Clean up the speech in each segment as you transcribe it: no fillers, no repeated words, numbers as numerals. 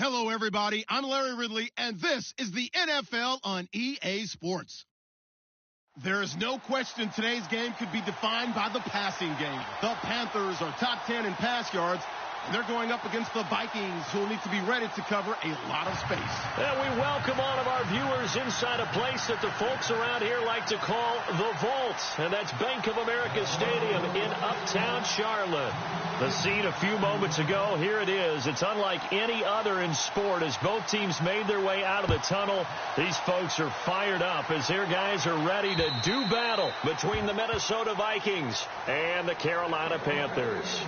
Hello, everybody. I'm Larry Ridley, and this is the NFL on EA Sports. There is no question today's game could be defined by the passing game. The Panthers are top 10 in pass yards, and they're going up against the Vikings, who will need to be ready to cover a lot of space. And we welcome all of our viewers inside a place that the folks around here like to call the Vault, and that's Bank of America Stadium in Uptown Charlotte. The scene a few moments ago, here it is. It's unlike any other in sport. As both teams made their way out of the tunnel, these folks are fired up as their guys are ready to do battle between the Minnesota Vikings and the Carolina Panthers.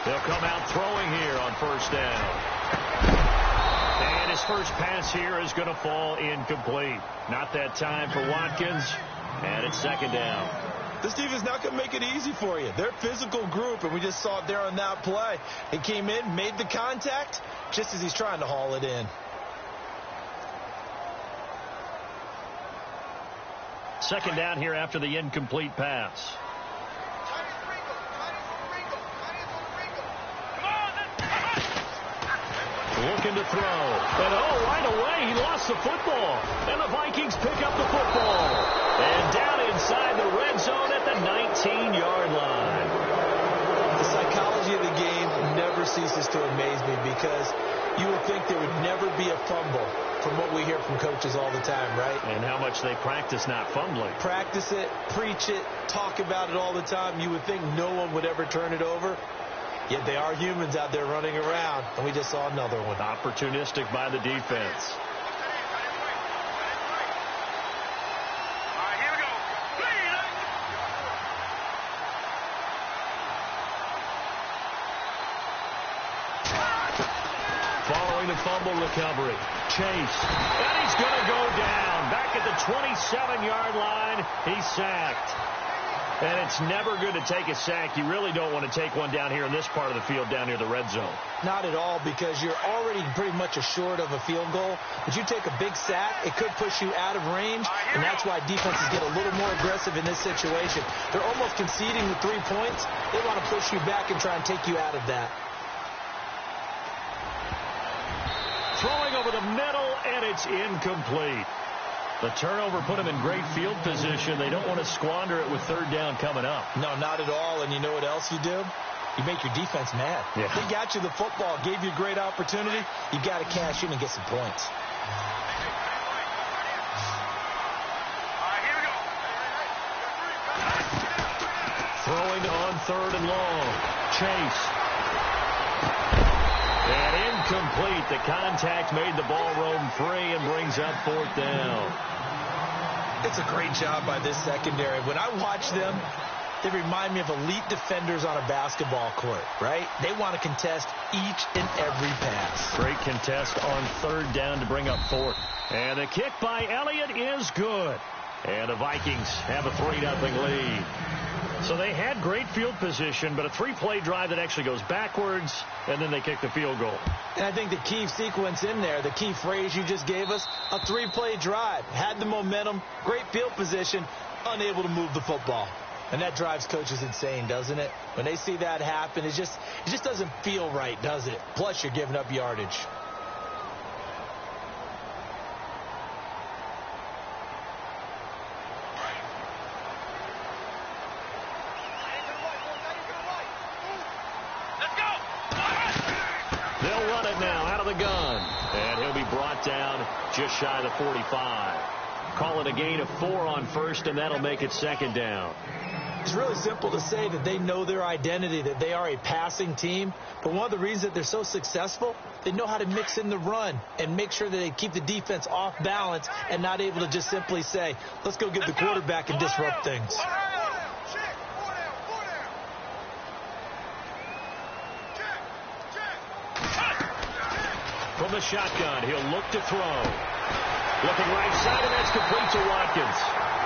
They'll come out throwing here on first down. And his first pass here is going to fall incomplete. Not that time for Watkins, and it's second down. This defense not going to make it easy for you. They're a physical group, and we just saw it there on that play. He came in, made the contact, just as he's trying to haul it in. Second down here after the incomplete pass. Looking to throw. And right away, he lost the football. And the Vikings pick up the football. And down inside the red zone at the 19-yard line. The psychology of the game never ceases to amaze me because you would think there would never be a fumble from what we hear from coaches all the time, right? And how much they practice not fumbling. Practice it, preach it, talk about it all the time. You would think no one would ever turn it over. Yet they are humans out there running around, and we just saw another one. Opportunistic by the defense. Following the fumble recovery, Chase, and he's going to go down. Back at the 27-yard line, he's sacked. And it's never good to take a sack. You really don't want to take one down here in this part of the field down near the red zone. Not at all, because you're already pretty much assured of a field goal. But you take a big sack, it could push you out of range, and that's why defenses get a little more aggressive in this situation. They're almost conceding the 3 points. They want to push you back and try and take you out of that. Throwing over the middle, and it's incomplete. The turnover put them in great field position. They don't want to squander it with third down coming up. No, not at all. And you know what else you do? You make your defense mad. Yeah. They got you the football, gave you a great opportunity. You got to cash in and get some points. Throwing on third and long. Chase. And incomplete. The contact made the ball roam free and brings up fourth down. It's a great job by this secondary. When I watch them, they remind me of elite defenders on a basketball court, right? They want to contest each and every pass. Great contest on third down to bring up fourth. And the kick by Elliott is good. And the Vikings have a 3-0 lead. So they had great field position, but a 3-play drive that actually goes backwards, and then they kick the field goal. And I think the key sequence in there, the key phrase you just gave us, a 3-play drive. Had the momentum, great field position, unable to move the football. And that drives coaches insane, doesn't it? When they see that happen, it just doesn't feel right, does it? Plus, you're giving up yardage. They'll run it now out of the gun. And he'll be brought down just shy of the 45. Call it a gain of 4 on first, and that'll make it second down. It's really simple to say that they know their identity, that they are a passing team. But one of the reasons that they're so successful, they know how to mix in the run and make sure that they keep the defense off balance and not able to just simply say, let's go get the quarterback and disrupt things. From from the shotgun. He'll look to throw. Looking right side, and that's complete to Watkins.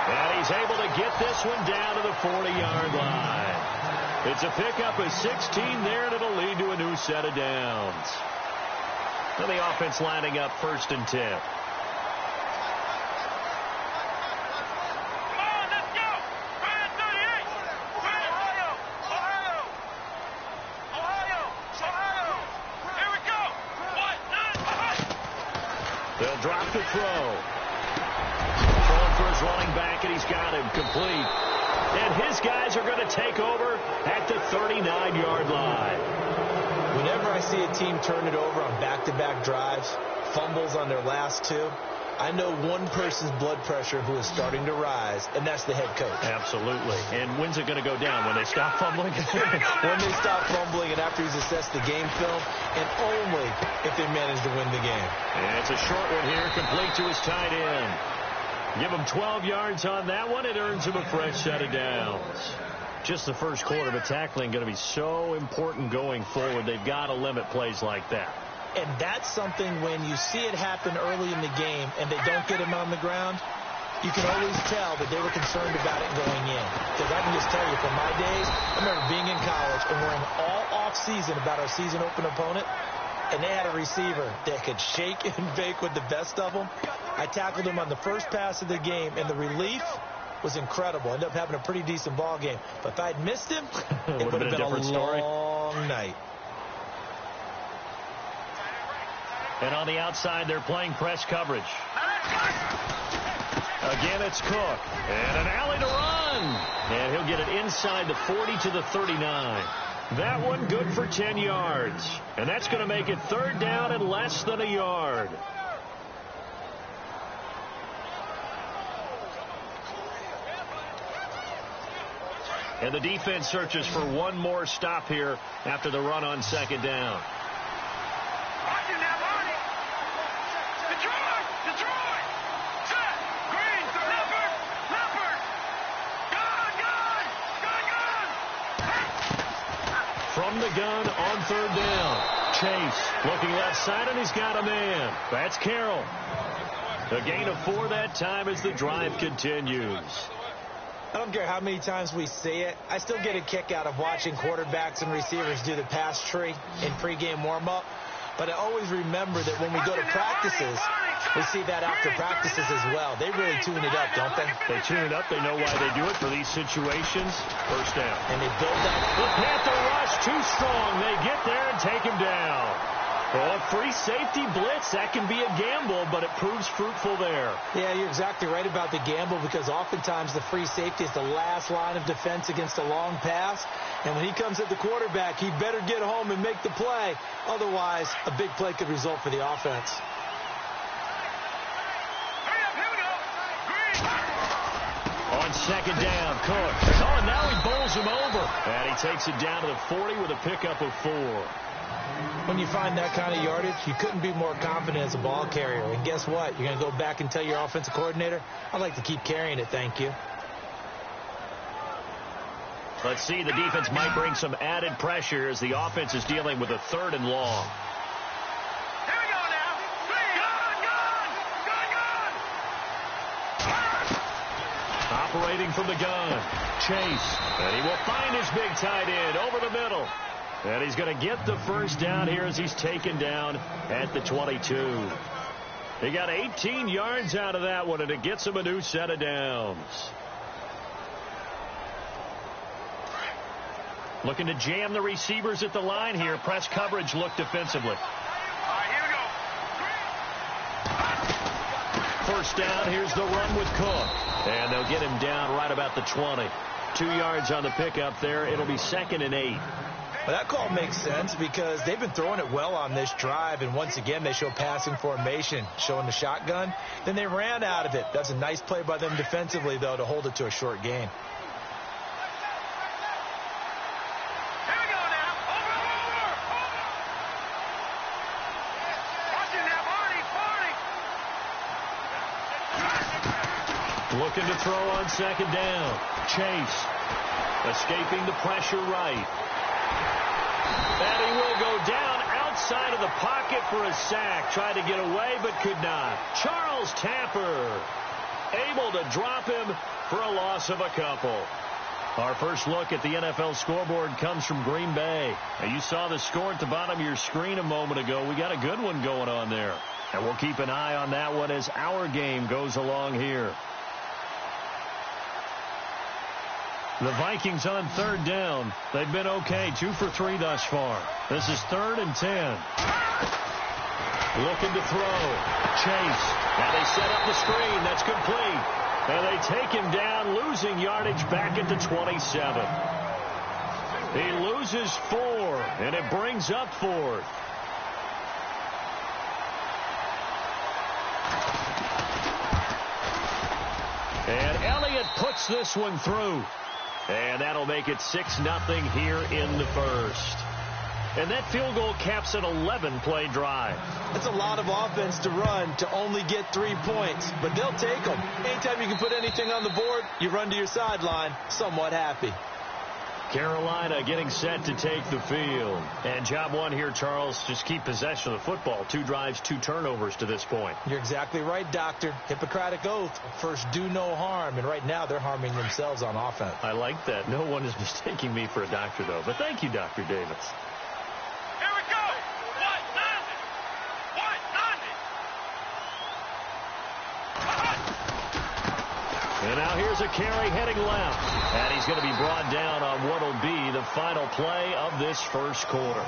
And he's able to get this one down to the 40-yard line. It's a pickup of 16 there, and it'll lead to a new set of downs. And the offense lining up 1st and 10. They'll drop the throw. Throwing for his running back, and he's got him complete. And his guys are going to take over at the 39-yard line. Whenever I see a team turn it over on back-to-back drives, fumbles on their last two, I know one person's blood pressure who is starting to rise, and that's the head coach. Absolutely. And when's it going to go down? When they stop fumbling? When they stop fumbling and after he's assessed the game film, and only if they manage to win the game. And it's a short one here, complete to his tight end. Give him 12 yards on that one. It earns him a fresh set of downs. Just the first quarter, but tackling going to be so important going forward. They've got to limit plays like that. And that's something when you see it happen early in the game and they don't get him on the ground, you can always tell that they were concerned about it going in. Because I can just tell you, from my days, I remember being in college and worrying all off-season about our season open opponent, and they had a receiver that could shake and bake with the best of them. I tackled him on the first pass of the game, and the relief was incredible. Ended up having a pretty decent ball game. But if I'd missed him, it would have been a long night. And on the outside, they're playing press coverage. Again, it's Cook. And an alley to run. And he'll get it inside the 40 to the 39. That one good for 10 yards. And that's going to make it 3rd down and less than a yard. And the defense searches for one more stop here after the run on 2nd down. From the gun on 3rd down. Chase looking left side, and he's got a man. That's Carroll. A gain of 4 that time as the drive continues. I don't care how many times we see it. I still get a kick out of watching quarterbacks and receivers do the pass tree in pregame warm-up. But I always remember that when we go to practices, we see that after practices as well. They really tune it up, don't they? They tune it up. They know why they do it for these situations. 1st down. And they build that. The Panther rush too strong. They get there and take him down. Oh, a free safety blitz. That can be a gamble, but it proves fruitful there. Yeah, you're exactly right about the gamble, because oftentimes the free safety is the last line of defense against a long pass. And when he comes at the quarterback, he better get home and make the play. Otherwise, a big play could result for the offense. On 2nd down, Cook. Oh, and now he bowls him over. And he takes it down to the 40 with a pickup of 4. When you find that kind of yardage, you couldn't be more confident as a ball carrier. And guess what? You're going to go back and tell your offensive coordinator, I'd like to keep carrying it, thank you. Let's see, the defense might bring some added pressure as the offense is dealing with a 3rd and long. Here we go now. Gun! Operating from the gun. Chase. And he will find his big tight end over the middle. And he's going to get the 1st down here as he's taken down at the 22. He got 18 yards out of that one, and it gets him a new set of downs. Looking to jam the receivers at the line here. Press coverage look defensively. All right, here we go. 1st down, here's the run with Cook. And they'll get him down right about the 20. 2 yards on the pickup there. It'll be 2nd and 8. Well, that call makes sense because they've been throwing it well on this drive, and once again they show passing formation, showing the shotgun. Then they ran out of it. That's a nice play by them defensively, though, to hold it to a short gain. Here we go now. Over. Watch it now, Barney. Looking to throw on 2nd down. Chase escaping the pressure right. And he will go down outside of the pocket for a sack. Tried to get away, but could not. Charles Tapper able to drop him for a loss of a couple. Our first look at the NFL scoreboard comes from Green Bay. And you saw the score at the bottom of your screen a moment ago. We got a good one going on there. And we'll keep an eye on that one as our game goes along here. The Vikings on third down. They've been okay, 2 for 3 thus far. This is 3rd and 10. Looking to throw. Chase. Now they set up the screen. That's complete. And they take him down, losing yardage back at the 27. He loses 4, and it brings up 4th. And Elliott puts this one through. And that'll make it 6-0 here in the first. And that field goal caps an 11-play drive. That's a lot of offense to run to only get 3 points, but they'll take them. Anytime you can put anything on the board, you run to your sideline somewhat happy. Carolina getting set to take the field. And job one here, Charles, just keep possession of the football. 2 drives, 2 turnovers to this point. You're exactly right, Doctor. Hippocratic oath. First, do no harm. And right now, they're harming themselves on offense. I like that. No one is mistaking me for a doctor, though. But thank you, Dr. Davis. And now here's a carry heading left. And he's going to be brought down on what will be the final play of this first quarter.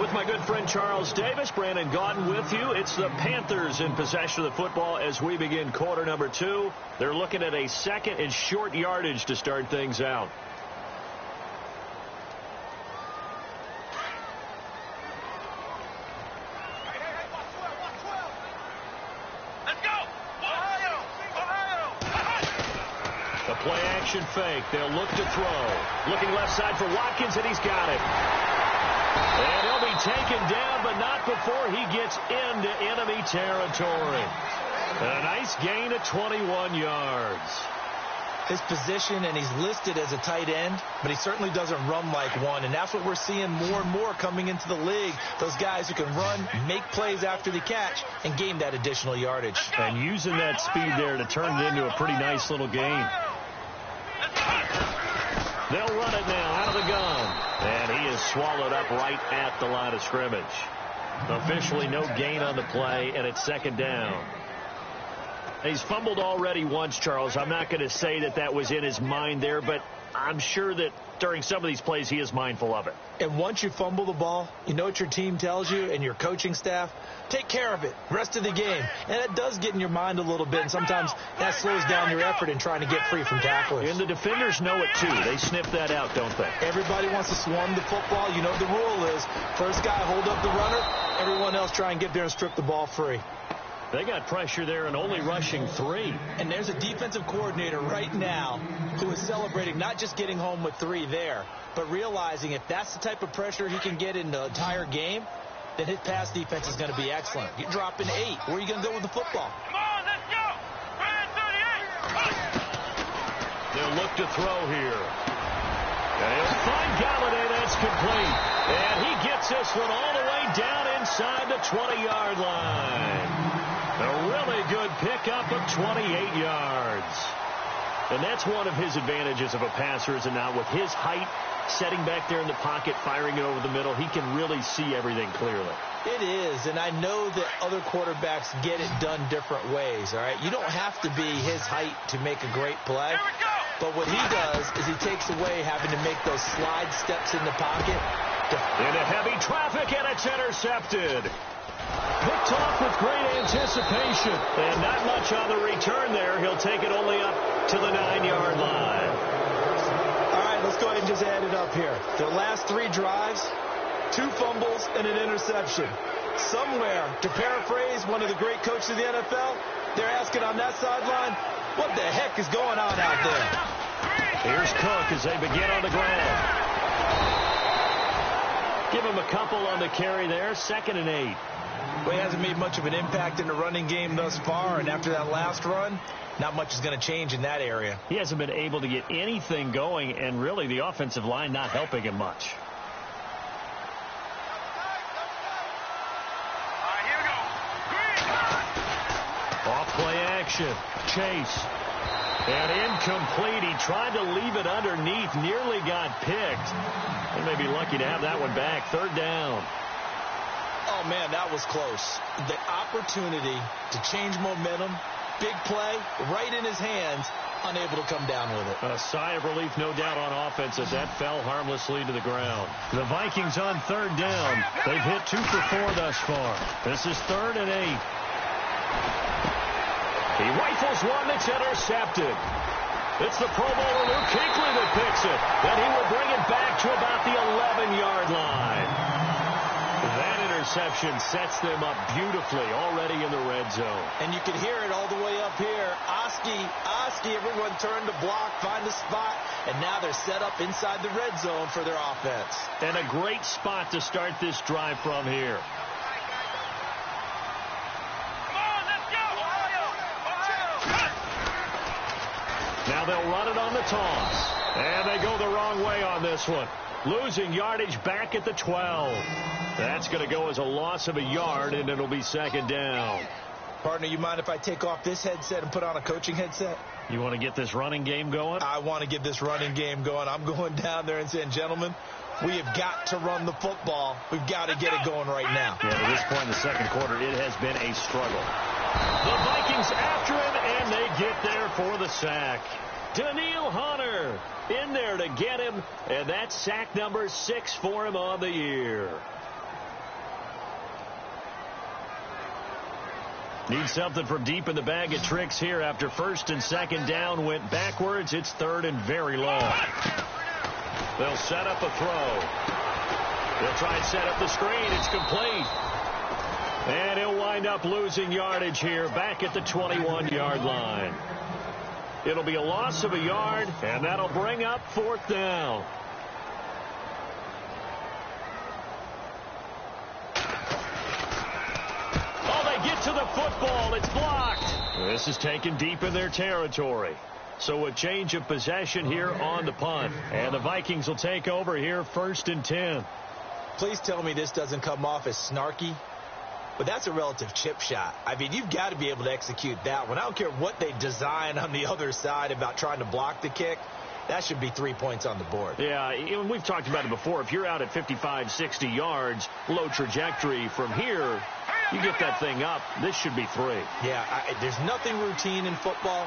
With my good friend Charles Davis, Brandon Gaudin with you. It's the Panthers in possession of the football as we begin quarter number 2. They're looking at a 2nd and short yardage to start things out. Play-action fake. They'll look to throw. Looking left side for Watkins, and he's got it. And he'll be taken down, but not before he gets into enemy territory. A nice gain of 21 yards. His position, and he's listed as a tight end, but he certainly doesn't run like one, and that's what we're seeing more and more coming into the league. Those guys who can run, make plays after the catch, and gain that additional yardage. And using that speed there to turn it into a pretty nice little gain. They'll run it now out of the gun. And he is swallowed up right at the line of scrimmage. Officially no gain on the play, and it's 2nd down. He's fumbled already once, Charles. I'm not going to say that that was in his mind there, but I'm sure that during some of these plays he is mindful of it. And once you fumble the ball, you know what your team tells you and your coaching staff? Take care of it rest of the game. And it does get in your mind a little bit, and sometimes that slows down your effort in trying to get free from tacklers. And the defenders know it, too. They sniff that out, don't they? Everybody wants to swarm the football. You know the rule is first guy hold up the runner, everyone else try and get there and strip the ball free. They got pressure there and only rushing 3. And there's a defensive coordinator right now who is celebrating not just getting home with 3 there, but realizing if that's the type of pressure he can get in the entire game, then his pass defense is going to be excellent. You're dropping 8. Where are you going to go with the football? Come on, let's go. Brand 38. They'll look to throw here. And he'll find Galladay. That's complete. And he gets this one all the way down inside the 20-yard line. A really good pickup of 28 yards. And that's one of his advantages of a passer, is it not? With his height, setting back there in the pocket, firing it over the middle, he can really see everything clearly. It is, and I know that other quarterbacks get it done different ways, all right? You don't have to be his height to make a great play. But what he does is he takes away having to make those slide steps in the pocket. Into heavy traffic, and it's intercepted. Picked off with great anticipation. And not much on the return there. He'll take it only up to the 9-yard line. All right, let's go ahead and just add it up here. Their last 3 drives, 2 fumbles and an interception. Somewhere, to paraphrase one of the great coaches of the NFL, they're asking on that sideline, what the heck is going on out there? Here's Cook as they begin on the ground. Give him a couple on the carry there. 2nd and 8. Well, he hasn't made much of an impact in the running game thus far, and after that last run, not much is going to change in that area. He hasn't been able to get anything going, and really the offensive line not helping him much. action. Chase. And incomplete. He tried to leave it underneath. Nearly got picked. They may be lucky to have that one back. Third down. Oh, man, that was close. The opportunity to change momentum, big play, right in his hands, unable to come down with it. A sigh of relief, no doubt, on offense as that fell harmlessly to the ground. The Vikings on third down. They've hit 2 for 4 thus far. This is 3rd and 8. He rifles one that's intercepted. It's the Pro Bowler Luke Kuechly that picks it. Then he will bring it back to about the 11-yard line. That interception sets them up beautifully already in the red zone. And you can hear it all the way up here. Oski, everyone turned to block, find a spot, and now they're set up inside the red zone for their offense. And a great spot to start this drive from here. Now they'll run it on the toss. And they go the wrong way on this one. Losing yardage back at the 12. That's going to go as a loss of a yard, and it'll be 2nd down. Partner, you mind if I take off this headset and put on a coaching headset? You want to get this running game going? I want to get this running game going. I'm going down there and saying, gentlemen, we have got to run the football. We've got to get it going right now. Yeah, to this point in the second quarter, it has been a struggle. The Vikings after him, and they get there for the sack. Daniil Hunter in there to get him, and that's sack number 6 for him on the year. Need something from deep in the bag of tricks here after 1st and 2nd down went backwards. It's 3rd and very long. They'll set up a throw. They'll try and set up the screen. It's complete. And he'll wind up losing yardage here back at the 21-yard line. It'll be a loss of a yard, and that'll bring up 4th down. Oh, they get to the football. It's blocked. This is taken deep in their territory. So a change of possession here on the punt. And the Vikings will take over here 1st and 10. Please tell me this doesn't come off as snarky. But that's a relative chip shot. I mean, you've got to be able to execute that one. I don't care what they design on the other side about trying to block the kick. That should be 3 points on the board. Yeah, and we've talked about it before. If you're out at 55, 60 yards, low trajectory from here, you get that thing up, this should be 3. Yeah, there's nothing routine in football,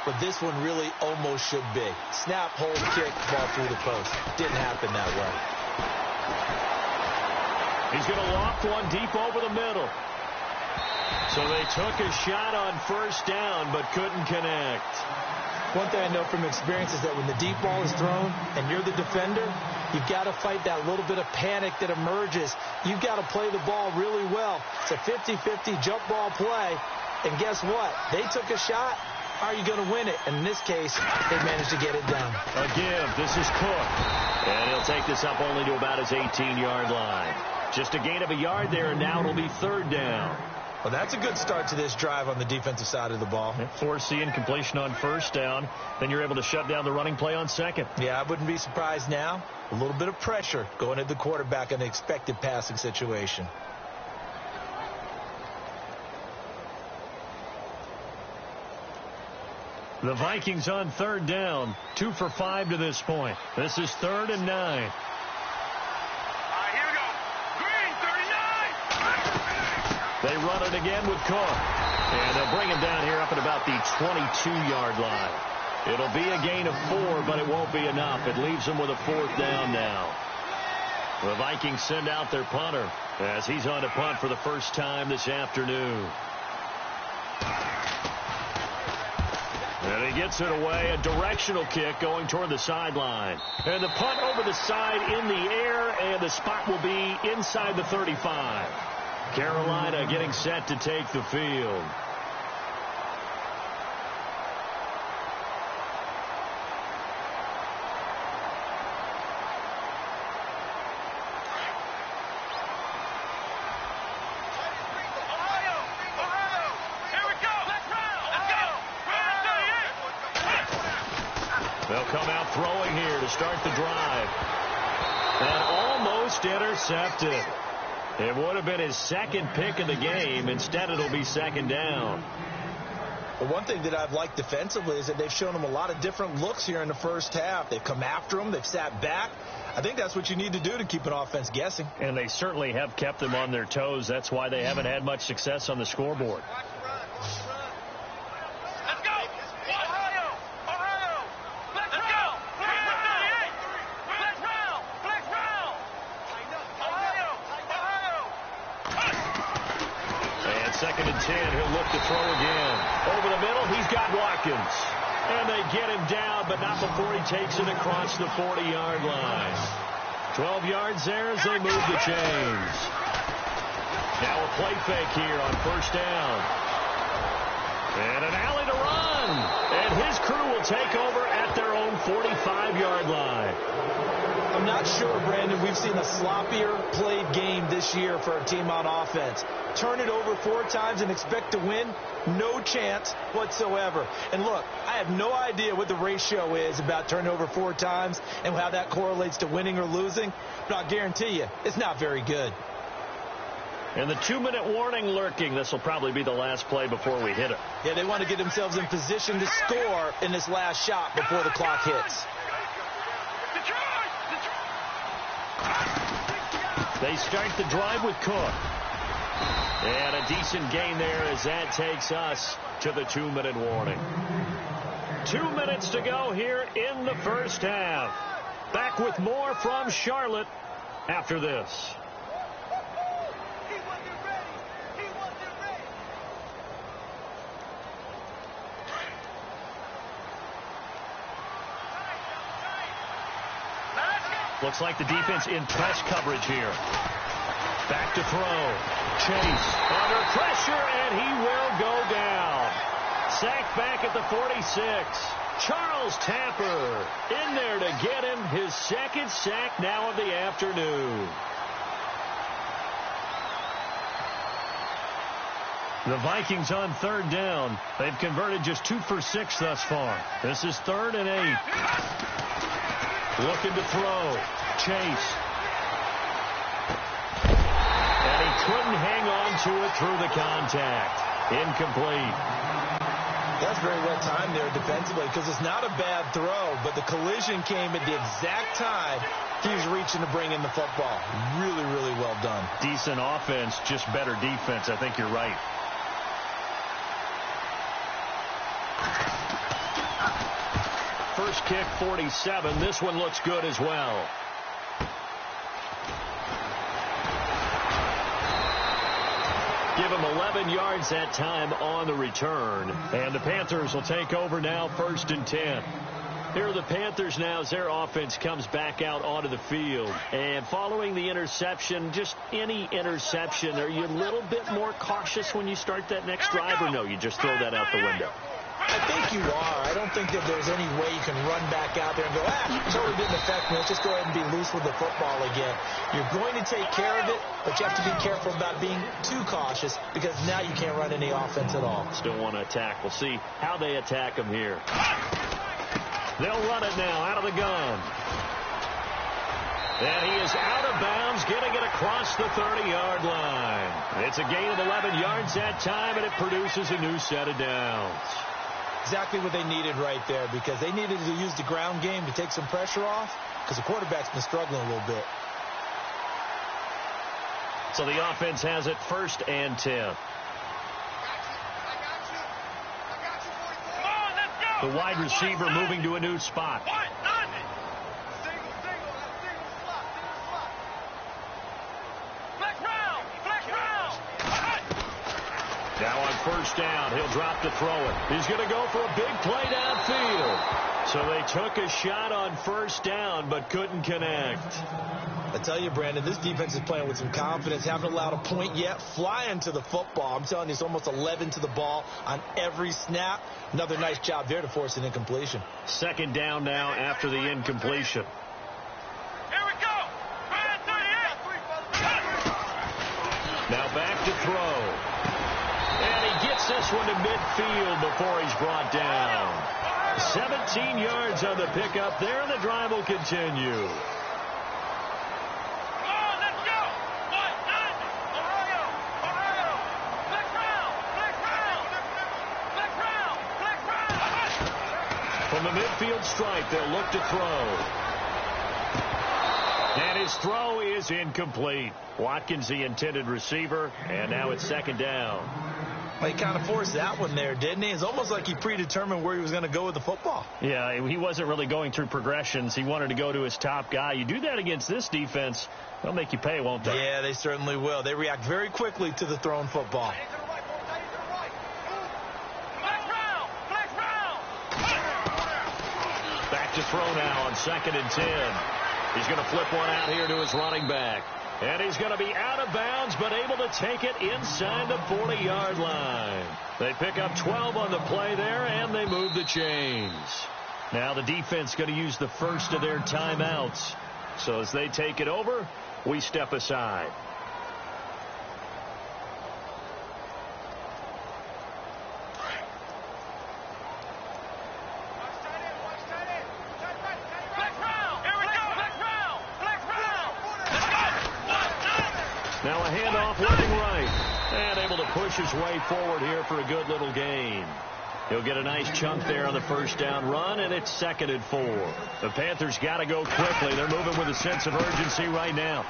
but this one really almost should be. Snap, hold, kick, ball through the post. Didn't happen that way. He's going to loft one deep over the middle. So they took a shot on 1st down, but couldn't connect. One thing I know from experience is that when the deep ball is thrown and you're the defender, you've got to fight that little bit of panic that emerges. You've got to play the ball really well. It's a 50-50 jump ball play. And guess what? They took a shot. How are you going to win it? And in this case, they managed to get it down. Again, this is Cook. And he'll take this up only to about his 18-yard line. Just a gain of a yard there, and now it'll be 3rd down. Well, that's a good start to this drive on the defensive side of the ball. Force the incompletion on 1st down. Then you're able to shut down the running play on 2nd. Yeah, I wouldn't be surprised now. A little bit of pressure going at the quarterback in the expected passing situation. The Vikings on 3rd down. 2 for 5 to this point. This is 3rd and 9. They run it again with Cook. And they'll bring him down here up at about the 22-yard line. It'll be a gain of 4, but it won't be enough. It leaves them with a 4th down now. The Vikings send out their punter as he's on to punt for the first time this afternoon. And he gets it away, a directional kick going toward the sideline. And the punt over the side in the air, and the spot will be inside the 35. Carolina getting set to take the field. They'll come out throwing here to start the drive. And almost intercepted. It would have been his 2nd pick of the game. Instead, it'll be 2nd down. Well, one thing that I've liked defensively is that they've shown them a lot of different looks here in the first half. They've come after them. They've sat back. I think that's what you need to do to keep an offense guessing. And they certainly have kept them on their toes. That's why they haven't had much success on the scoreboard. Let's go! Ohio! Ohio! Let's go! Flex round! Flex round! Ohio! Ohio! And 2nd and 10. He'll look to throw again. Over the middle, he's got Watkins. And they get him down, but not before he takes it across the 40-yard line. 12 yards there as they move the chains. Now a play fake here on 1st down. And an alley to run. And his crew will take over at their own 45-yard line. I'm not sure, Brandon, we've seen a sloppier played game this year for a team on offense. Turn it over 4 times and expect to win? No chance whatsoever. And look, I have no idea what the ratio is about turning over 4 times and how that correlates to winning or losing, but I'll guarantee you, it's not very good. And the 2-minute warning lurking. This will probably be the last play before we hit it. Yeah, they want to get themselves in position to score in this last shot before the clock hits. They start the drive with Cook. And a decent gain there as that takes us to the 2-minute warning. 2 minutes to go here in the first half. Back with more from Charlotte after this. Looks like the defense in press coverage here. Back to throw. Chase under pressure, and he will go down. Sacked back at the 46. Charles Tapper in there to get him his 2nd sack now of the afternoon. The Vikings on 3rd down. They've converted just 2 for 6 thus far. This is 3rd and 8. Looking to throw. Chase. And he couldn't hang on to it through the contact. Incomplete. That's very well timed there defensively because it's not a bad throw, but the collision came at the exact time he was reaching to bring in the football. Really, really well done. Decent offense, just better defense. I think you're right. First kick, 47. This one looks good as well. Give him 11 yards that time on the return. And the Panthers will take over now 1st and 10. Here are the Panthers now as their offense comes back out onto the field. And following the interception, just any interception, are you a little bit more cautious when you start that next drive, or no, you just throw that out the window? I think you are. I don't think that there's any way you can run back out there and go, totally didn't affect me. Let's just go ahead and be loose with the football again. You're going to take care of it, but you have to be careful about being too cautious because now you can't run any offense at all. Still want to attack. We'll see how they attack him here. They'll run it now out of the gun. And he is out of bounds, getting it across the 30-yard line. It's a gain of 11 yards that time, and it produces a new set of downs. Exactly what they needed right there because they needed to use the ground game to take some pressure off because the quarterback's been struggling a little bit. So the offense has it 1st and 10. The wide receiver moving to a new spot. Now on 1st down, he'll drop to throw it. He's going to go for a big play downfield. So they took a shot on 1st down, but couldn't connect. I tell you, Brandon, this defense is playing with some confidence. Haven't allowed a point yet. Flying to the football. I'm telling you, it's almost 11 to the ball on every snap. Another nice job there to force an incompletion. 2nd down now after the incompletion. Here we go. Now back to throw. And he gets this one to midfield before he's brought down. 17 yards on the pickup there, and the drive will continue. From the midfield stripe, they'll look to throw. And his throw is incomplete. Watkins, the intended receiver, and now it's second down. Well, he kind of forced that one there, didn't he? It's almost like he predetermined where he was going to go with the football. Yeah, he wasn't really going through progressions. He wanted to go to his top guy. You do that against this defense, they'll make you pay, won't they? Yeah, they certainly will. They react very quickly to the thrown football. Back to throw now on 2nd and 10. He's going to flip one out here to his running back. And he's going to be out of bounds, but able to take it inside the 40-yard line. They pick up 12 on the play there, and they move the chains. Now the defense going to use the first of their timeouts. So as they take it over, we step aside. Now a handoff working right. And able to push his way forward here for a good little gain. He'll get a nice chunk there on the first down run, and it's 2nd and 4. The Panthers got to go quickly. They're moving with a sense of urgency right now.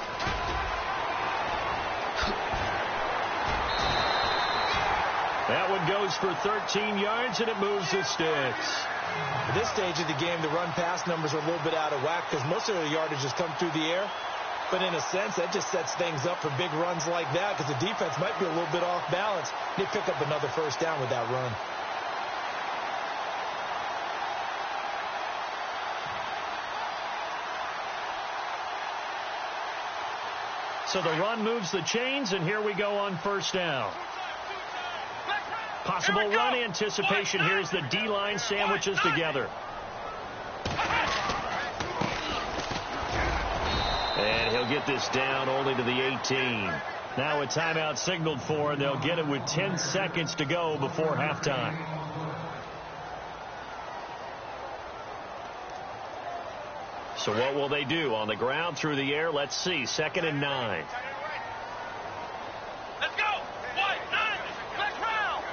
That one goes for 13 yards, and it moves the sticks. At this stage of the game, the run-pass numbers are a little bit out of whack because most of the yardage has come through the air. But in a sense, that just sets things up for big runs like that because the defense might be a little bit off balance. They pick up another first down with that run. So the run moves the chains, and here we go on first down. Possible run anticipation here as the D-line sandwiches together. And he'll get this down only to the 18. Now a timeout signaled for, and they'll get it with 10 seconds to go before halftime. So what will they do? On the ground, through the air, let's see. 2nd and 9. Let's go! White, 9, flex round!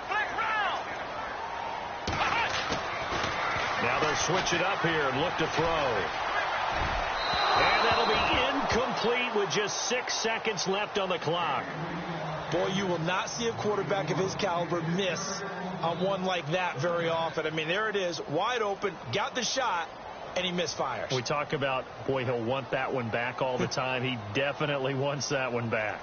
Now they'll switch it up here and look to throw. And that'll be incomplete with just 6 seconds left on the clock. Boy, you will not see a quarterback of his caliber miss on one like that very often. I mean, there it is, wide open, got the shot, and he misfires. We talk about, boy, he'll want that one back all the time. He definitely wants that one back.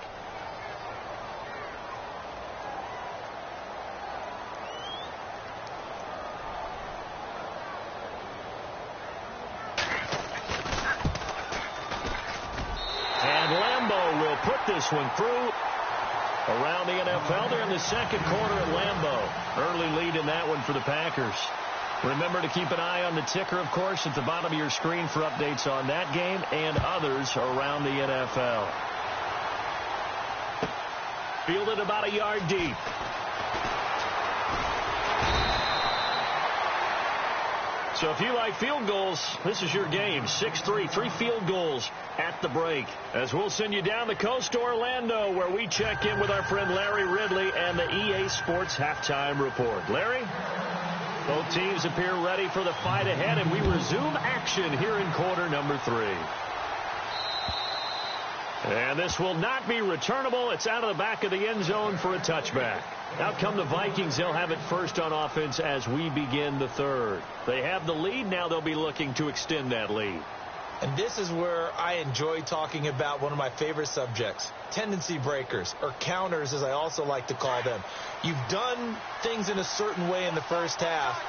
Put this one through. Around the NFL, they're in the second quarter at Lambeau. Early lead in that one for the Packers. Remember to keep an eye on the ticker, of course, at the bottom of your screen for updates on that game and others around the NFL. Fielded about a yard deep. So if you like field goals, this is your game. 6-3, 3 field goals at the break. As we'll send you down the coast to Orlando, where we check in with our friend Larry Ridley and the EA Sports Halftime Report. Larry? Both teams appear ready for the fight ahead, and we resume action here in quarter number 3. And this will not be returnable. It's out of the back of the end zone for a touchback. Out come the Vikings. They'll have it first on offense as we begin the third. They have the lead. Now they'll be looking to extend that lead. And this is where I enjoy talking about one of my favorite subjects, tendency breakers, or counters as I also like to call them. You've done things in a certain way in the first half,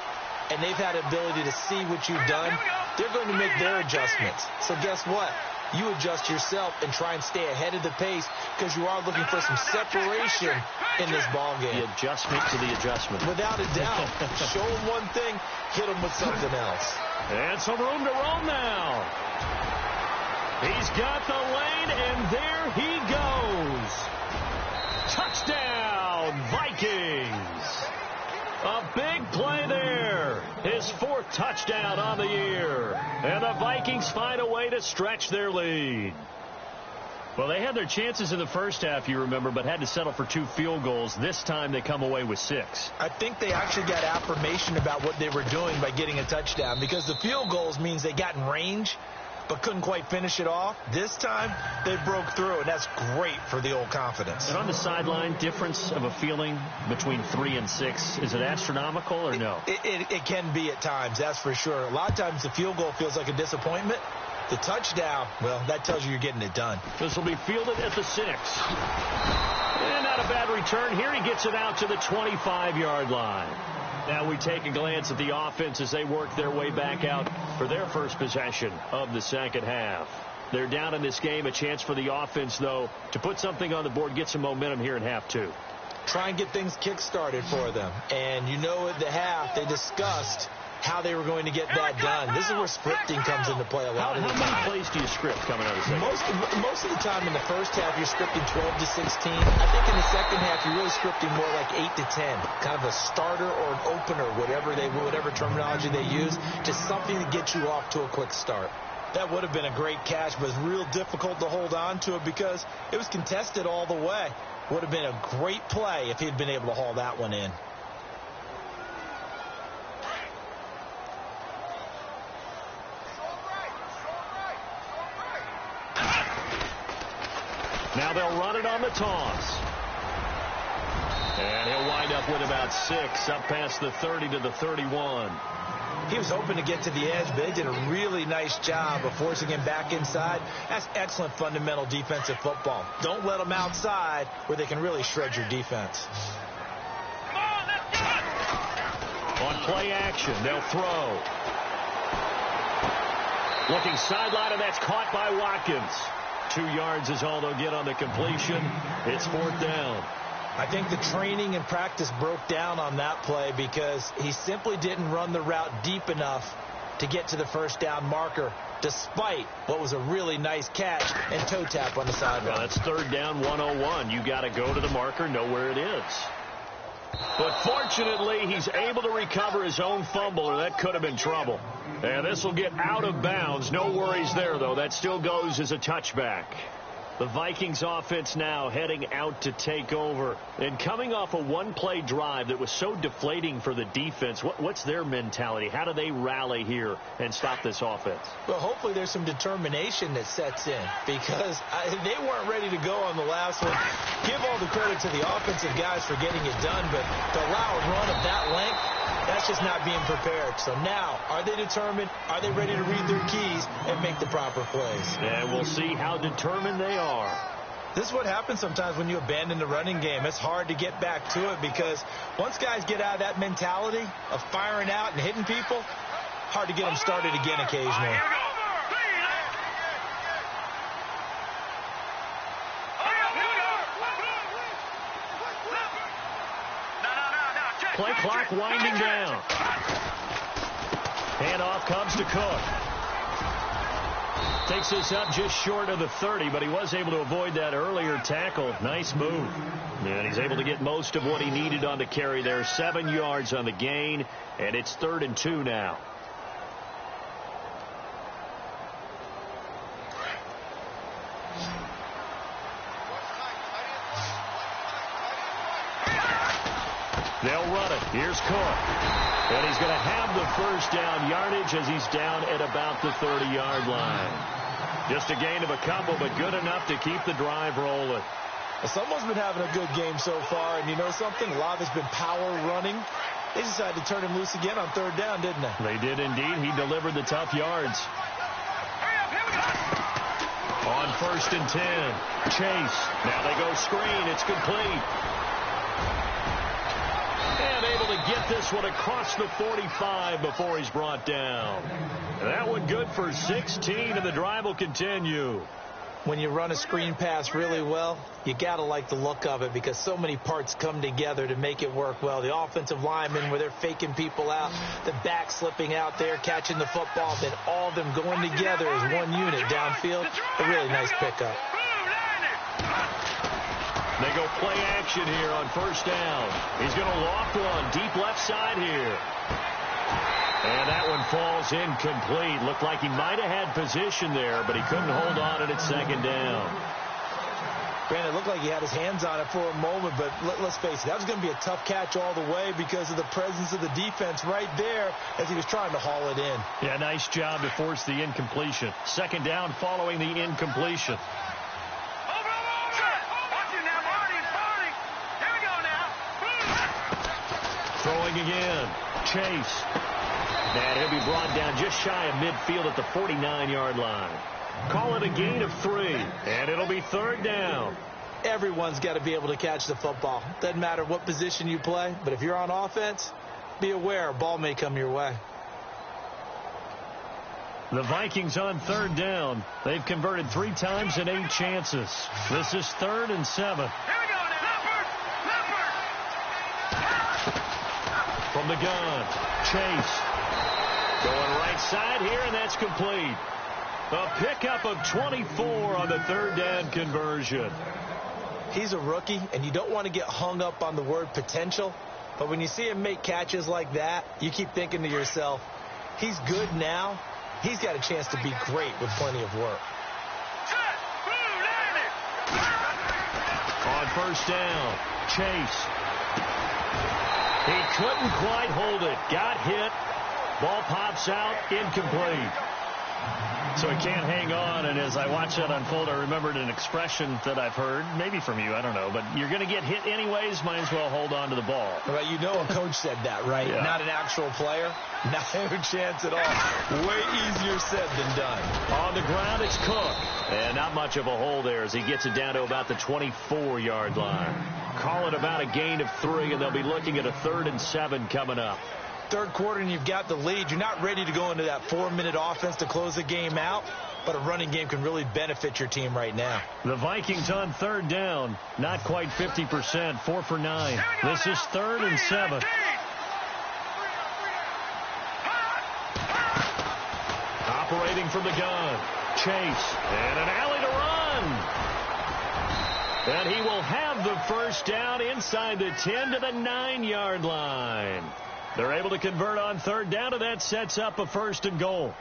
and they've had ability to see what you've done. They're going to make their adjustments. So guess what? You adjust yourself and try and stay ahead of the pace because you are looking for some separation in this ball game. The adjustment to the adjustment. Without a doubt. Show them one thing, hit them with something else. And some room to roam now. He's got the lane, and there he goes. Touchdown, Vikings. A big play there. His 4th touchdown on the year. And the Vikings find a way to stretch their lead. Well, they had their chances in the first half, you remember, but had to settle for 2 field goals. This time they come away with 6. I think they actually got affirmation about what they were doing by getting a touchdown, because the field goals means they got in range but couldn't quite finish it off. This time they broke through, and that's great for the old confidence. And on the sideline, difference of a feeling between 3 and 6, is it astronomical or no? It can be at times, that's for sure. A lot of times the field goal feels like a disappointment. The touchdown, well, that tells you you're getting it done. This will be fielded at the 6. And not a bad return here. He gets it out to the 25-yard line. Now we take a glance at the offense as they work their way back out for their first possession of the second half. They're down in this game. A chance for the offense, though, to put something on the board, get some momentum here in half 2. Try and get things kick-started for them. And you know at the half they discussed how they were going to get that done. This is where scripting comes into play a lot of the time. How many plays do you script coming out of the second? Most of the time in the first half, you're scripting 12 to 16. I think in the second half, you're really scripting more like 8 to 10. Kind of a starter or an opener, whatever terminology they use, just something to get you off to a quick start. That would have been a great catch, but it's real difficult to hold on to it because it was contested all the way. Would have been a great play if he'd been able to haul that one in. Now they'll run it on the toss. And he'll wind up with about 6, up past the 30 to the 31. He was hoping to get to the edge, but they did a really nice job of forcing him back inside. That's excellent fundamental defensive football. Don't let them outside where they can really shred your defense. On play action, they'll throw. Looking sideline, and that's caught by Watkins. 2 yards is all they'll get on the completion. It's 4th down. I think the training and practice broke down on that play because he simply didn't run the route deep enough to get to the first down marker, despite what was a really nice catch and toe tap on the sideline. Well, that's 3rd down, 101. You got to go to the marker, know where it is. But fortunately, he's able to recover his own fumble, or that could have been trouble. And this will get out of bounds. No worries there, though. That still goes as a touchback. The Vikings offense now heading out to take over. And coming off a one-play drive that was so deflating for the defense, what's their mentality? How do they rally here and stop this offense? Well, hopefully there's some determination that sets in because they weren't ready to go on the last one. Give all the credit to the offensive guys for getting it done, but to allow a run of that length, that's just not being prepared. So now, are they determined? Are they ready to read their keys and make the proper plays? And we'll see how determined they are. This is what happens sometimes when you abandon the running game. It's hard to get back to it because once guys get out of that mentality of firing out and hitting people, hard to get them started again occasionally. Play clock winding down. Handoff comes to Cook. Takes this up just short of the 30, but he was able to avoid that earlier tackle. Nice move. And he's able to get most of what he needed on the carry there. 7 yards on the gain, and it's 3rd and 2 now. They'll run it. Here's Cook. And he's going to have the first down yardage as he's down at about the 30-yard line. Just a gain of a couple, but good enough to keep the drive rolling. Well, someone's been having a good game so far, and you know something? A lot of it's been power running. They decided to turn him loose again on 3rd down, didn't they? They did indeed. He delivered the tough yards. On 1st and 10. Chase. Now they go screen. It's complete. And able to get this one across the 45 before he's brought down. And that one good for 16, and the drive will continue. When you run a screen pass really well, you got to like the look of it because so many parts come together to make it work well. The offensive linemen, where they're faking people out, the back slipping out there, catching the football, then all of them going together as one unit downfield. A really nice pickup. They go play action here on 1st down. He's going to loft one deep left side here. And that one falls incomplete. Looked like he might have had position there, but he couldn't hold on at 2nd down. Brandon, it looked like he had his hands on it for a moment, but let's face it, that was going to be a tough catch all the way because of the presence of the defense right there as he was trying to haul it in. Yeah, nice job to force the incompletion. Second down following the incompletion. Throwing again. Chase. And he'll be brought down just shy of midfield at the 49-yard line. Call it a gain of 3, and it'll be third down. Everyone's got to be able to catch the football. Doesn't matter what position you play, but if you're on offense, be aware a ball may come your way. The Vikings on third down. They've converted 3 times in 8 chances. This is 3rd and 7. Here we go now. From the gun, Chase. Going right side here, and that's complete. A pickup of 24 on the third down conversion. He's a rookie, and you don't want to get hung up on the word potential. But when you see him make catches like that, you keep thinking to yourself, he's good now. He's got a chance to be great with plenty of work. On first down, Chase. He couldn't quite hold it. Got hit. Ball pops out, incomplete. So he can't hang on, and as I watch that unfold, I remembered an expression that I've heard, maybe from you, I don't know, but you're going to get hit anyways, might as well hold on to the ball. Well, you know a coach said that, right? Yeah. Not an actual player. Not a chance at all. Way easier said than done. On the ground, it's Cook. And not much of a hole there as he gets it down to about the 24-yard line. Call it about a gain of 3, and they'll be looking at a 3rd and 7 coming up. Third quarter and you've got the lead. You're not ready to go into that 4-minute offense to close the game out, but a running game can really benefit your team right now. The Vikings on third down, not quite 50%, 4 for 9. This is 3rd and 7. Operating from the gun, Chase, and an alley to run. And he will have the first down inside the 10 to the 9-yard line. They're able to convert on third down, and that sets up a 1st and goal.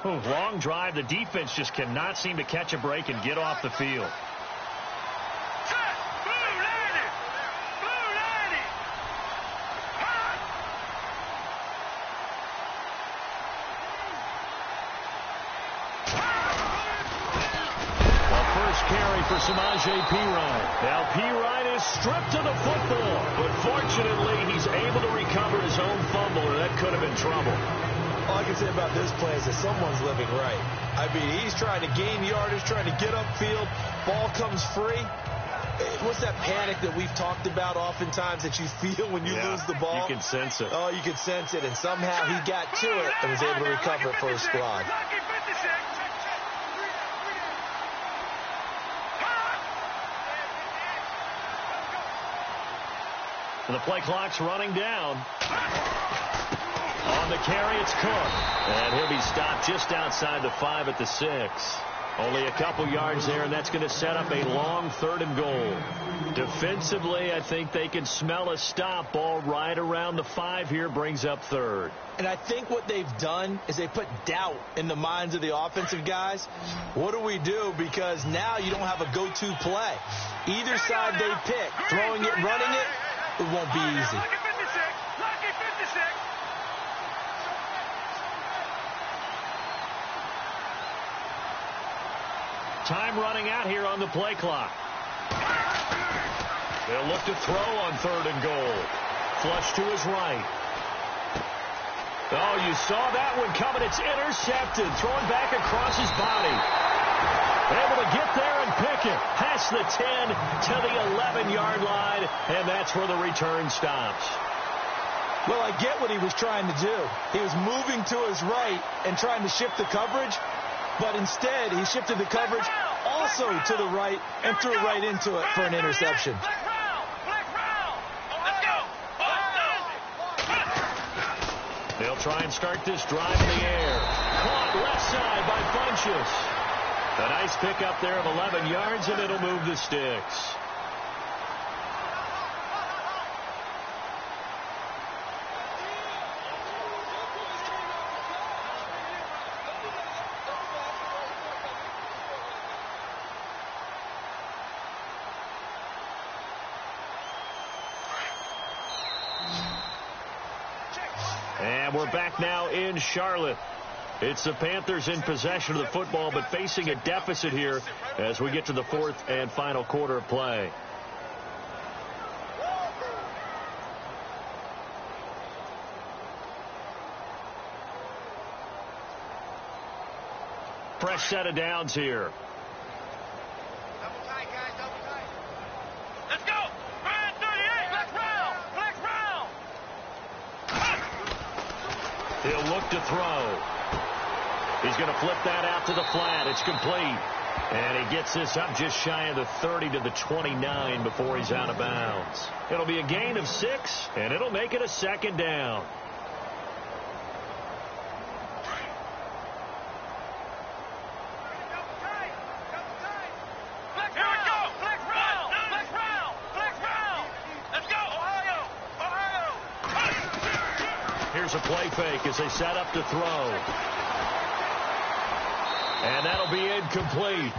Long drive. The defense just cannot seem to catch a break and get off the field. For Samaje Perine. Now Perine is stripped of the football, but fortunately he's able to recover his own fumble, or that could have been trouble. All I can say about this play is that someone's living right. I mean, he's trying to gain yardage, trying to get upfield. Ball comes free. What's that panic that we've talked about oftentimes that you feel when you lose the ball? You can sense it. Oh, you can sense it, and somehow he got to it and was able to recover it for his squad. The play clock's running down. On the carry, it's Cook. And he'll be stopped just outside the 5 at the 6. Only a couple yards there, and that's going to set up a long 3rd and goal. Defensively, I think they can smell a stop. Ball right around the 5 here, brings up 3rd. And I think what they've done is they put doubt in the minds of the offensive guys. What do we do? Because now you don't have a go-to play. Either side they pick, throwing it, running it, it won't be easy. Time running out here on the play clock. They'll look to throw on 3rd and goal. Flush to his right. Oh, you saw that one coming. It's intercepted. Throwing back across his body. Able to get there and pick it. Past the 10 to the 11-yard line, and that's where the return stops. Well, I get what he was trying to do. He was moving to his right and trying to shift the coverage, but instead he shifted the coverage also to the right and threw right into it for an interception. They'll try and start this drive in the air. Caught left side by Funchess. A nice pickup there of 11 yards, and it'll move the sticks. we're back now in Charlotte. It's the Panthers in possession of the football, but facing a deficit here as we get to the fourth and final quarter of play. Fresh set of downs here. Double tight, guys, double tight. Let's go! Ryan 38, flex round! Flex round! He'll look to throw. He's going to flip that out to the flat. It's complete. And he gets this up just shy of the 30 to the 29 before he's out of bounds. It'll be a gain of 6, and it'll make it a second down. Here's a play fake as they set up to throw. And that'll be incomplete.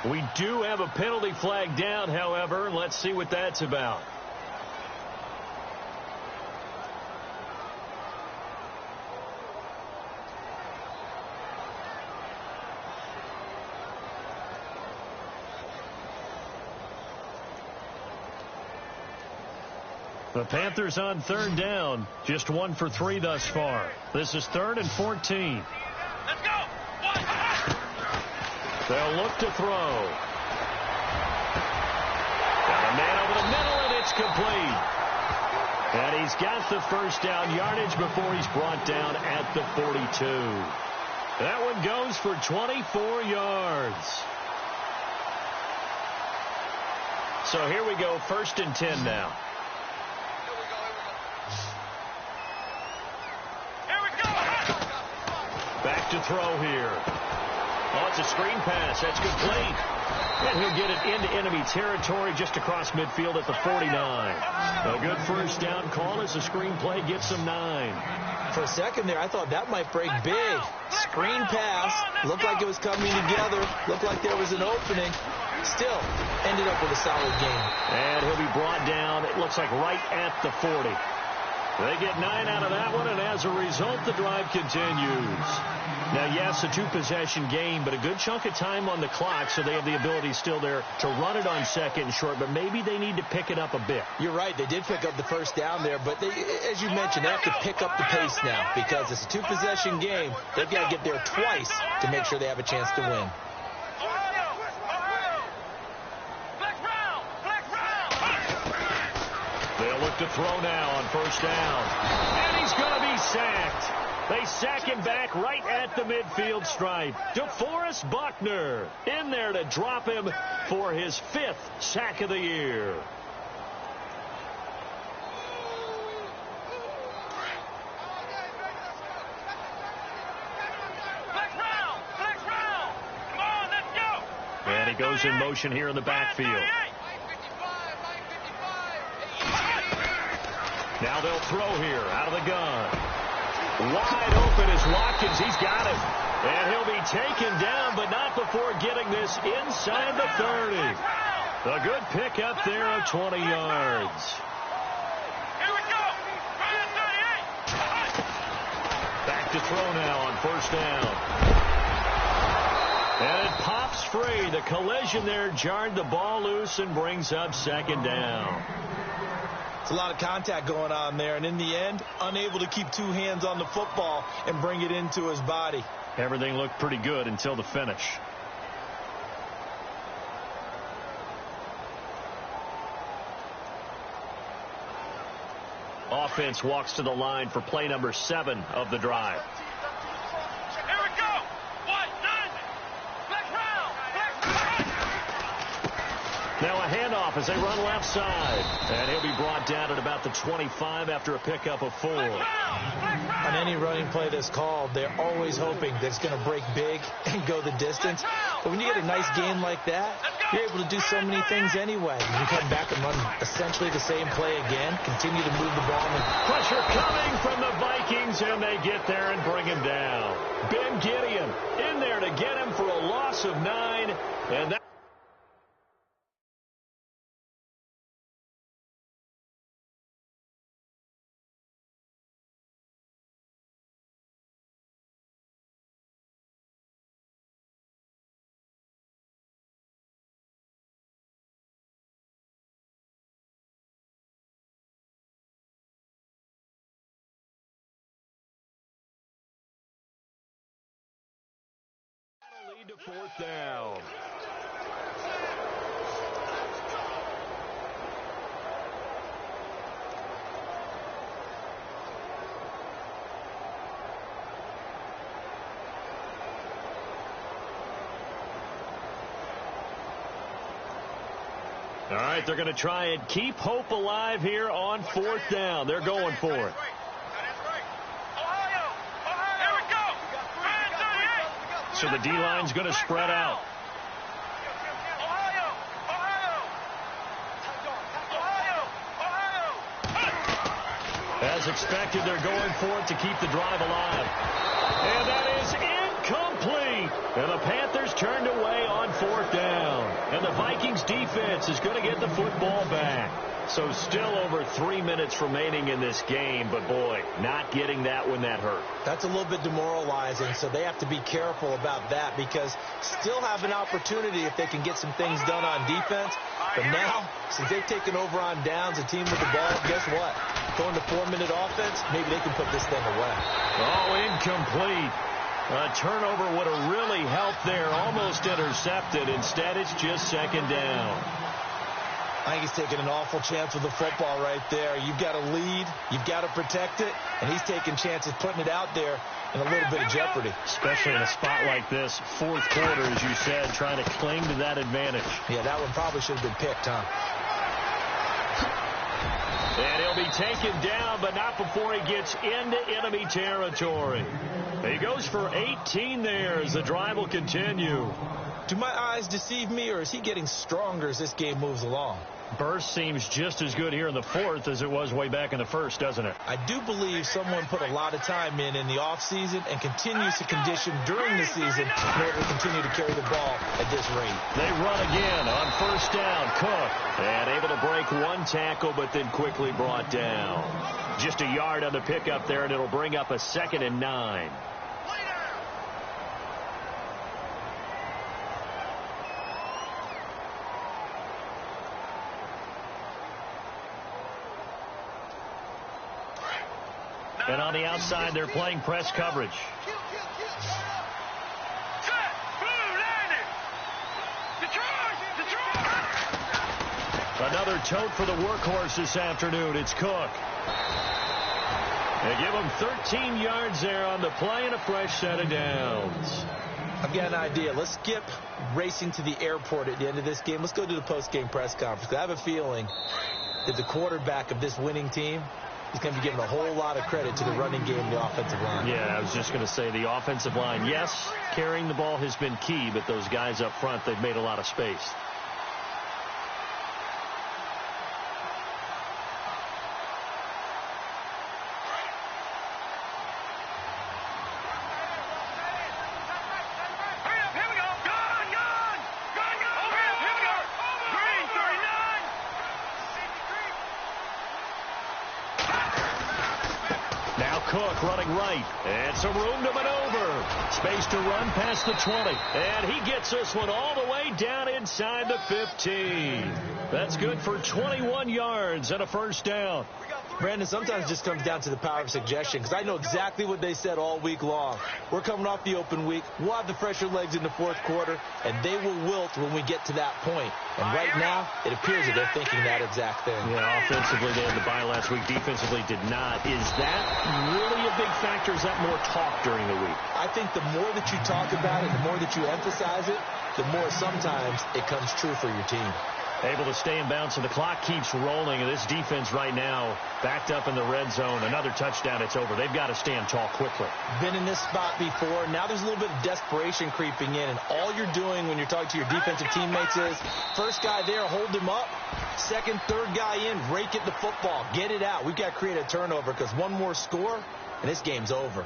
We do have a penalty flag down, however. Let's see what that's about. The Panthers on third down, just 1 for 3 thus far. This is 3rd and 14. Let's go! They'll look to throw. Got a man over the middle, and it's complete. And he's got the first down yardage before he's brought down at the 42. That one goes for 24 yards. So here we go, 1st and 10 now. Back to throw here. Oh, it's a screen pass. That's complete. And he'll get it into enemy territory just across midfield at the 49. A good first down call as the screen play gets him 9. For a second there, I thought that might break big. Screen pass. Looked like it was coming together. Looked like there was an opening. Still, ended up with a solid game. And he'll be brought down, it looks like, right at the 40. They get 9 out of that one, and as a result, the drive continues. Now, yes, a 2-possession game, but a good chunk of time on the clock, so they have the ability still there to run it on 2nd and short, but maybe they need to pick it up a bit. You're right. They did pick up the first down there, but they, as you mentioned, they have to pick up the pace now because it's a 2-possession game. They've got to get there twice to make sure they have a chance to win. They'll look to throw now on first down. And he's going to be sacked. They sack him back right at the midfield stripe. DeForest Buckner in there to drop him for his 5th sack of the year. And he goes in motion here in the backfield. Now they'll throw here out of the gun. Wide open is Watkins. He's got him. And he'll be taken down, but not before getting this inside the 30. A good pickup there of 20 yards. Here we go. Back to throw now on first down. And it pops free. The collision there jarred the ball loose and brings up 2nd down. It's a lot of contact going on there, and in the end, unable to keep 2 hands on the football and bring it into his body. Everything looked pretty good until the finish. Offense walks to the line for play number 7 of the drive. Here we go. 1-9. Flex round. Now a handoff as they run left side. And he'll be brought down at about the 25 after a pickup of 4. On any running play that's called, they're always hoping that it's going to break big and go the distance. But when you get a nice game like that, you're able to do so many things anyway. You can come back and run essentially the same play again, continue to move the ball. Pressure coming from the Vikings, and they get there and bring him down. Ben Gideon in there to get him for a loss of 9. And that lead to fourth down. All right, they're going to try and keep hope alive here on fourth down. They're going for it. So the D-line's going to spread out. As expected, they're going for it to keep the drive alive. And that is incomplete. And the Panthers turned away on fourth down. And the Vikings defense is going to get the football back. So still over 3 minutes remaining in this game. But, boy, not getting that when that hurt. That's a little bit demoralizing, so they have to be careful about that because still have an opportunity if they can get some things done on defense. But now, since they've taken over on downs, a team with the ball, guess what? Going to 4-minute offense, maybe they can put this thing away. Oh, incomplete. A turnover would have really helped there. Almost intercepted. Instead, it's just second down. I think he's taking an awful chance with the football right there. You've got to lead. You've got to protect it. And he's taking chances putting it out there in a little bit of jeopardy. Especially in a spot like this, fourth quarter, as you said, trying to cling to that advantage. Yeah, that one probably should have been picked, huh? And he'll be taken down, but not before he gets into enemy territory. He goes for 18 there as the drive will continue. Do my eyes deceive me, or is he getting stronger as this game moves along? Burst seems just as good here in the fourth as it was way back in the first, doesn't it? I do believe someone put a lot of time in the offseason and continues to condition during the season in order to continue to carry the ball at this rate. They run again on first down. Cook, and able to break one tackle, but then quickly brought down. Just a yard on the pickup there, and it'll bring up a 2nd and 9. And on the outside, they're playing press coverage. Another tote for the workhorse this afternoon. It's Cook. They give him 13 yards there on the play and a fresh set of downs. I've got an idea. Let's skip racing to the airport at the end of this game. Let's go to the post-game press conference. I have a feeling that the quarterback of this winning team is going to be given a whole lot of credit to the running game and the offensive line. Yeah, I was just going to say the offensive line. Yes, carrying the ball has been key, but those guys up front, they've made a lot of space. Cook running right, and some room to maneuver. Space to run past the 20, and he gets this one all the way down inside the 15. That's good for 21 yards and a first down. Brandon, sometimes it just comes down to the power of suggestion, because I know exactly what they said all week long. We're coming off the open week. We'll have the fresher legs in the fourth quarter, and they will wilt when we get to that point. And right now, it appears that they're thinking that exact thing. Yeah, offensively, they had the bye last week. Defensively, did not. Is that really a big factor? Is that more talk during the week? I think the more that you talk about it, the more that you emphasize it, the more sometimes it comes true for your team. Able to stay in bounds, and the clock keeps rolling. And this defense right now backed up in the red zone. Another touchdown, it's over. They've got to stand tall quickly. Been in this spot before. Now there's a little bit of desperation creeping in. And all you're doing when you're talking to your defensive teammates is, first guy there, hold him up. Second, third guy in, rake at the football. Get it out. We've got to create a turnover because one more score, and this game's over.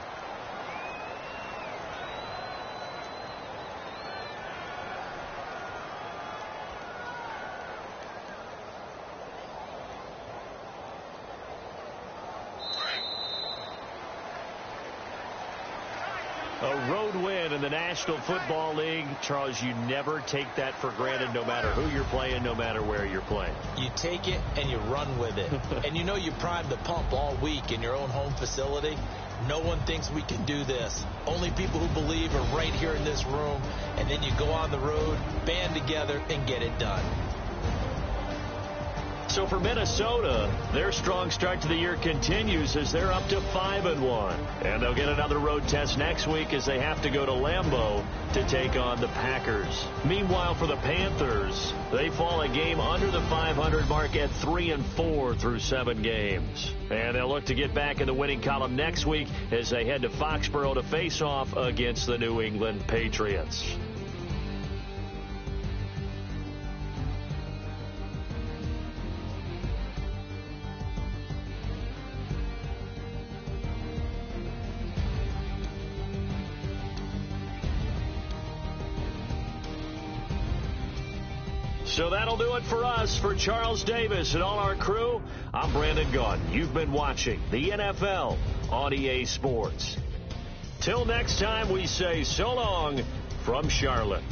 A road win in the National Football League. Charles, you never take that for granted no matter who you're playing, no matter where you're playing. You take it and you run with it. And you know you primed the pump all week in your own home facility. No one thinks we can do this. Only people who believe are right here in this room. And then you go on the road, band together, and get it done. So for Minnesota, their strong start to the year continues as they're up to 5-1. And they'll get another road test next week as they have to go to Lambeau to take on the Packers. Meanwhile, for the Panthers, they fall a game under the 500 mark at 3-4 through 7 games. And they'll look to get back in the winning column next week as they head to Foxborough to face off against the New England Patriots. So that'll do it for us. For Charles Davis and all our crew, I'm Brandon Gaudin. You've been watching the NFL on EA Sports. Till next time, we say so long from Charlotte.